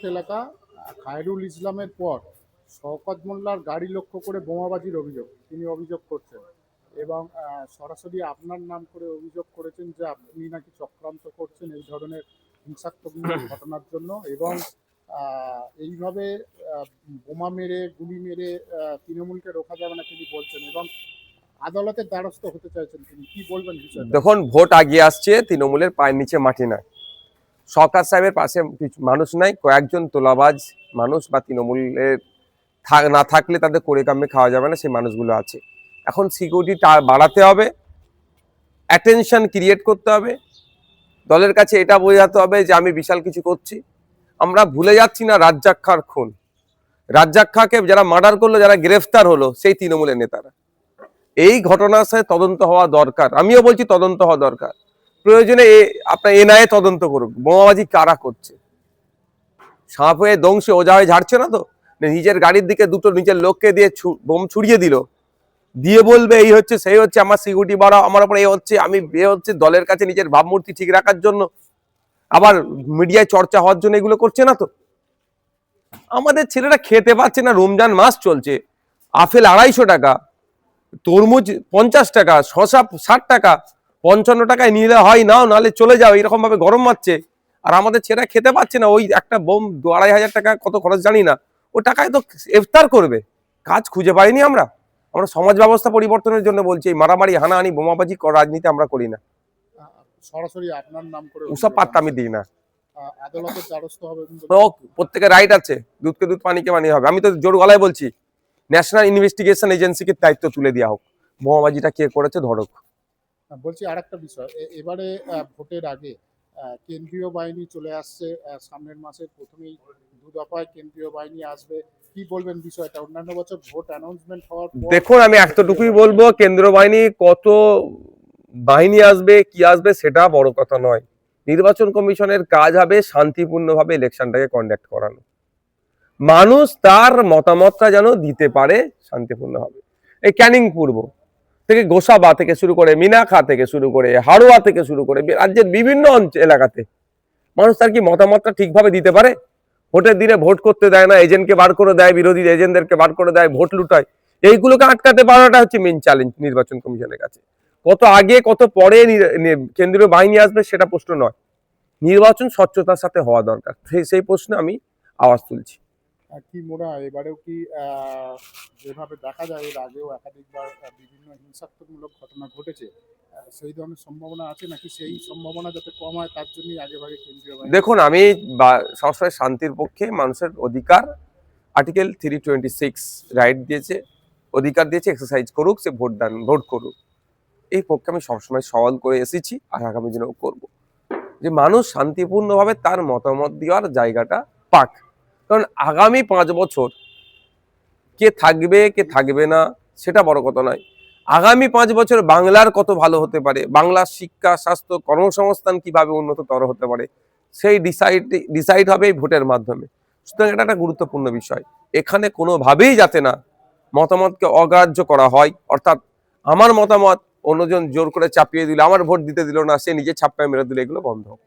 রানাঘাট এলাকা খায়রুল ইসলামের পর শওকত মোল্লার গাড়ি লক্ষ্য করে বোমাবাজির অভিযোগ তিনি অভিযোগ করছেন এবং সরাসরি আপনার নাম করে অভিযোগ করেছেন যে আপনি নাকি চক্রান্ত করছেন এই ধরনের হিংসাত্মকমূলক ঘটনার জন্য এবং এইভাবে বোমা মেরে গুলি মেরে তৃণমূলকে রোখা যাবে না তিনি বলছেন এবং আদালতের দ্বারস্থ হতে চাইছেন তিনি কি বলবেন বিষয়টা? দেখুন, ভোট আগিয়ে আসছে, তৃণমূলের পায়ের নিচে মাটি নাই, সরকার সাহেবের পাশে মানুষ নাই, কয়েকজন তোলাবাজ মানুষ বা তৃণমূলের না থাকলে তাদের করে কামে খাওয়া যাবে না সেই মানুষগুলো আছে। এখন সিকিউরিটি বাড়াতে হবে, অ্যাটেনশন ক্রিয়েট করতে হবে, দলের কাছে এটা বোঝাতে হবে যে আমি বিশাল কিছু করছি। আমরা ভুলে যাচ্ছি না রাজ্জাক খাঁর খুন, রাজ্জাক খাঁকে যারা মার্ডার করলো, যারা গ্রেফতার হলো সেই তৃণমূলের নেতারা। এই ঘটনার সাথে তদন্ত হওয়া দরকার, আমিও বলছি তদন্ত হওয়া দরকার। প্রয়োজনে আপনার এনআইএ তদন্ত করুক বোমাবাজি কারা করছে। সাপ হয়ে দংশে ওজা হয়ে ঝাড়ছে না তো, নিজের গাড়ির দিকে দুটো নিজের লোককে দিয়ে বোম ছুড়িয়ে দিল, দিয়ে বলবে এই হচ্ছে সেই হচ্ছে, আমার সিকিউরিটি বাড়াও, আমার উপরে এ হচ্ছে, আমি এ হচ্ছে, দলের কাছে নিজের ভাবমূর্তি ঠিক রাখার জন্য, আবার মিডিয়ায় চর্চা হওয়ার জন্য এগুলো করছে না তো। আমাদের ছেলেরা খেতে পাচ্ছে না, রমজান মাস চলছে, আপেল 250 টাকা, তরমুজ 50 টাকা, শসা 60 টাকা, 55 টাকায় নিলে হয় নাও, নাহলে চলে যাও, এরকম ভাবে গরম মারছে। আর আমাদের ছেলেরা খেতে পাচ্ছে না, ওই একটা বোম 2500 টাকা কত খরচ জানি না, ও টাকায় তো ইফতার করবে। কাজ খুঁজে পাইনি আমরা সমাজ ব্যবস্থা পরিবর্তনের জন্য বলছি। এই মারামারি হানাহানি বোমাবাজি রাজনীতি আমরা করি না, সরাসরি আপনার নাম করে ওসব পাত্তা আমি দিই না। আদালতের দ্বারস্থ হবে, প্রত্যেকের রাইট আছে, দুধকে দুধ পানিকে পানি হবে। আমি তো জোর গলায় বলছি ন্যাশনাল ইনভেস্টিগেশন এজেন্সিকে দায়িত্ব তুলে দেওয়া হোক, বোমাবাজিটা কে করেছে ধরুক। বলছি আরেকটা বিষয়, এবারে ভোটের আগে কেন্দ্রীয় বাহিনী চলে আসছে, সামনের মাসের প্রথমেই 2 দফায় কেন্দ্রীয় বাহিনী আসবে, কি বলবেন বিষয়টা? অন্যান্য বছর ভোট অ্যানাউন্সমেন্ট হওয়ার পর দেখুন, আমি এতটুকুই বলবো, কেন্দ্র বাহিনী কত বাহিনী আসবে কি আসবে সেটা বড় কথা নয়। নির্বাচন কমিশনের কাজ হবে শান্তিপূর্ণভাবে ইলেকশনটাকে কন্ডাক্ট করানো, মানুষ তার মতামতটা যেন দিতে পারে শান্তিপূর্ণভাবে। এই ক্যানিং পূর্ব থেকে গোসাবা থেকে শুরু করে মিনাখা থেকে শুরু করে হাড়োয়া থেকে শুরু করে রাজ্যের বিভিন্ন এলাকাতে মানুষ তার কি মতামতটা ঠিকভাবে দিতে পারে? ভোটের দিনে ভোট করতে দেয় না, এজেন্টকে বার করে দেয়, বিরোধী এজেন্টদেরকে বার করে দেয়, ভোট লুটায়। এইগুলোকে আটকাতে পারাটা হচ্ছে মেইন চ্যালেঞ্জ নির্বাচন কমিশনের কাছে। কত আগে কত পরে কেন্দ্রীয় বাহিনী আসবে সেটা প্রশ্ন নয়, নির্বাচন স্বচ্ছতার সাথে হওয়া দরকার, সেই প্রশ্নে আমি আওয়াজ তুলছি। কি মনে হয় এবারেও কি যেভাবে দেখা যায় এর আগেও একাধিকবার বিভিন্ন হিংসাত্মকমূলক ঘটনা ঘটেছে, সেই ধরনের সম্ভাবনা আছে নাকি? সেই সম্ভাবনা যাতে কম হয় তার জন্যই আগেভাগে কেন্দ্রীয় বাহিনী। দেখুন, আমি সবসময় শান্তির পক্ষে, মানুষের অধিকার আর্টিকেল 326 রাইট দিয়েছে, অধিকার দিয়েছে, এক্সারসাইজ করুক, সে ভোট করুক, এই পক্ষে আমি সবসময় সওয়াল করে এসেছি আর আগামী দিনেও করব, যে মানুষ শান্তিপূর্ণভাবে তার মতামত দেওয়ার জায়গাটা পাক। কারণ আগামী 5 বছর কে থাকবে কে থাকবে না সেটা বড় কথা নয়, আগামী 5 বছর বাংলার কত ভালো হতে পারে, বাংলার শিক্ষা, স্বাস্থ্য, কর্মসংস্থান কিভাবে উন্নততর হতে পারে, সেই ডিসাইড হবে এই ভোটের মাধ্যমে। সুতরাং এটা একটা গুরুত্বপূর্ণ বিষয়, এখানে কোনোভাবেই যাতে না মতামতকে অগ্রাহ্য করা হয়, অর্থাৎ আমার মতামত অন্যজন জোর করে চাপিয়ে দিল, আমার ভোট দিতে দিল না, সে নিজে ছাপ্পায় মেরে দিল, এগুলো বন্ধ হোক।